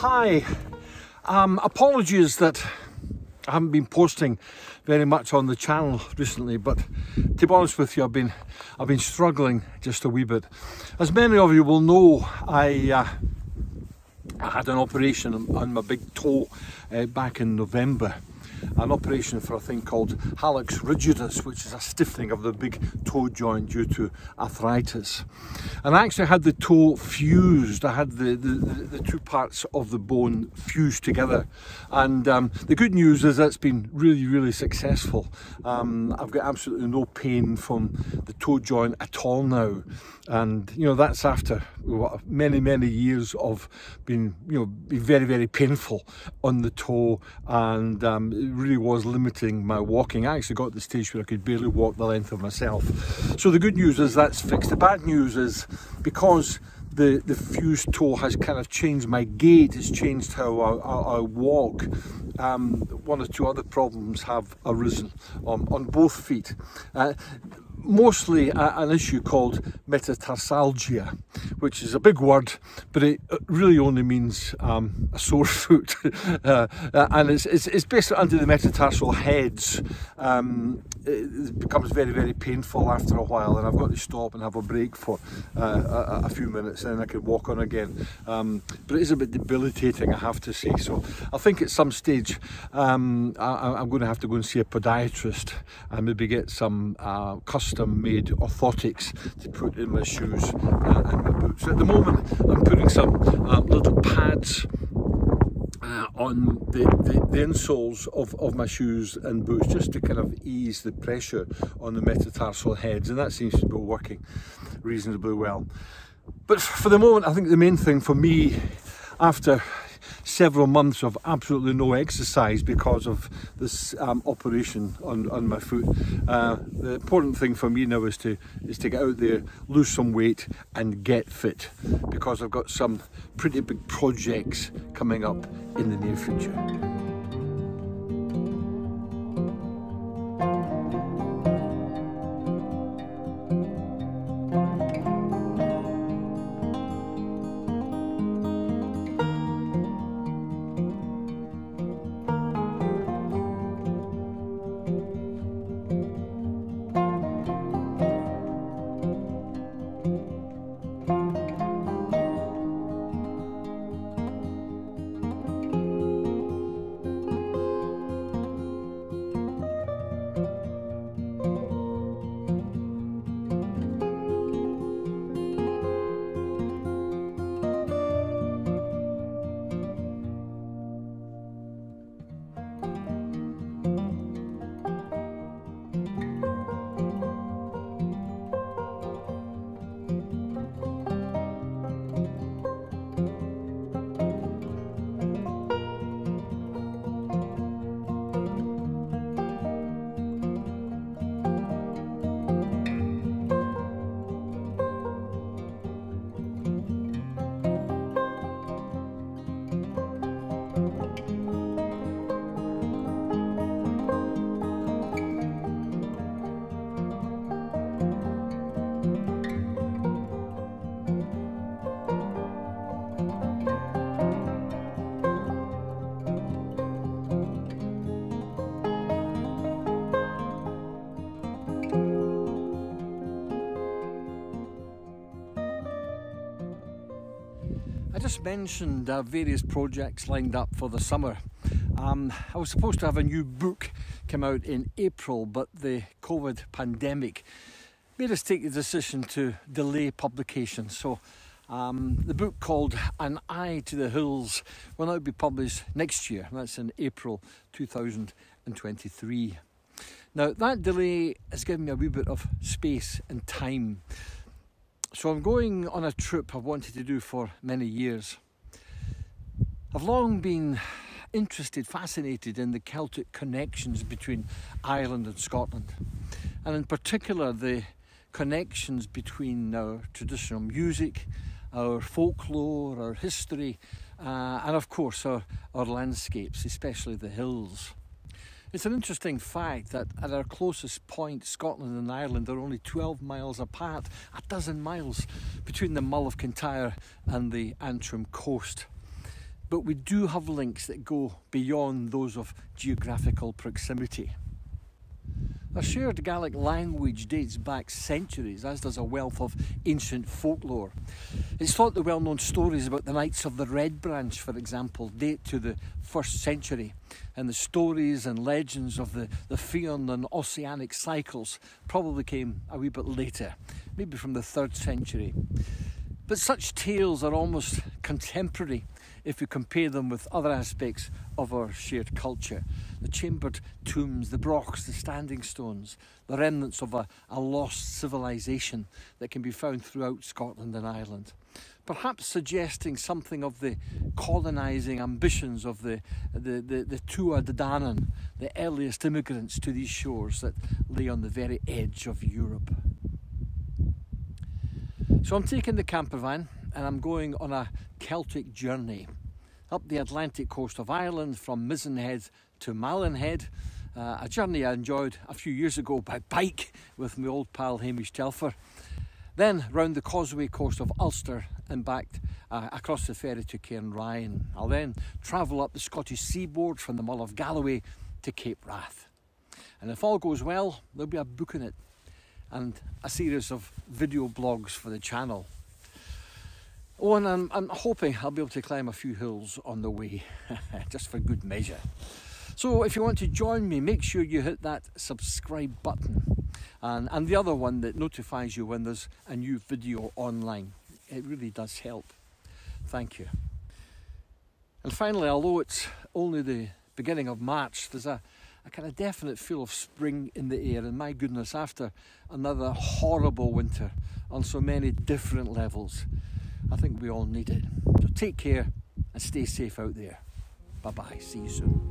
Hi, apologies that I haven't been posting very much on the channel recently, but to be honest with you, I've been struggling just a wee bit. As many of you will know, I had an operation on my big toe back in November. An operation for a thing called hallux rigidus, which is a stiffening of the big toe joint due to arthritis. And I actually had the toe fused. I had the two parts of the bone fused together. And the good news is that's been really successful. I've got absolutely no pain from the toe joint at all now. And you know, that's after many years of being very painful on the toe, and it really was limiting my walking. I actually got to the stage where I could barely walk the length of myself. So the good news is that's fixed. The bad news is, because the fused toe has kind of changed my gait, it's changed how I walk. One or two other problems have arisen on both feet. Mostly an issue called metatarsalgia, which is a big word, but it really only means a sore foot. And it's basically under the metatarsal heads. It becomes very painful after a while, and I've got to stop and have a break for a few minutes, and then I can walk on again. But it is a bit debilitating, I have to say. So I think at some stage I'm going to have to go and see a podiatrist and maybe get some custom-made orthotics to put in my shoes and my boots. At the moment, I'm putting some little pads on the insoles of my shoes and boots, just to kind of ease the pressure on the metatarsal heads, and that seems to be working reasonably well. But for the moment, I think the main thing for me, after several months of absolutely no exercise because of this operation on my foot, the important thing for me now is to get out there, lose some weight and get fit, because I've got some pretty big projects coming up in the near future. I just mentioned various projects lined up for the summer. I was supposed to have a new book come out in April, but the COVID pandemic made us take the decision to delay publication. So the book, called An Eye to the Hills, will now be published next year. That's in April 2023. Now, that delay has given me a wee bit of space and time. So I'm going on a trip I've wanted to do for many years. I've long been interested, fascinated in the Celtic connections between Ireland and Scotland, and in particular the connections between our traditional music, our folklore, our history, and of course our landscapes, especially the hills. It's an interesting fact that at our closest point, Scotland and Ireland are only 12 miles apart, a dozen miles between the Mull of Kintyre and the Antrim coast. but we do have links that go beyond those of geographical proximity. A shared Gaelic language dates back centuries, as does a wealth of ancient folklore. It's thought the well-known stories about the Knights of the Red Branch, for example, date to the 1st century, and the stories and legends of the Fionn and Ossianic cycles probably came a wee bit later, maybe from the 3rd century. But such tales are almost contemporary if we compare them with other aspects of our shared culture. The chambered tombs, the brochs, the standing stones, the remnants of a lost civilization that can be found throughout Scotland and Ireland. Perhaps suggesting something of the colonising ambitions of the Tuatha De Danann, the earliest immigrants to these shores that lay on the very edge of Europe. So I'm taking the camper van and I'm going on a Celtic journey up the Atlantic coast of Ireland from Mizenhead to Malin, a journey I enjoyed a few years ago by bike with my old pal Hamish Telfer. Then round the causeway coast of Ulster and back across the ferry to Cairnryan. I'll then travel up the Scottish seaboard from the Mull of Galloway to Cape Wrath. And if all goes well, there'll be a book in it and a series of video blogs for the channel. Oh, and I'm hoping I'll be able to climb a few hills on the way, just for good measure. So if you want to join me, make sure you hit that subscribe button and the other one that notifies you when there's a new video online. It really does help. Thank you. And finally, although it's only the beginning of March, there's a kind of definite feel of spring in the air, and my goodness, after another horrible winter on so many different levels, I think we all need it. So take care and stay safe out there. Bye bye, see you soon.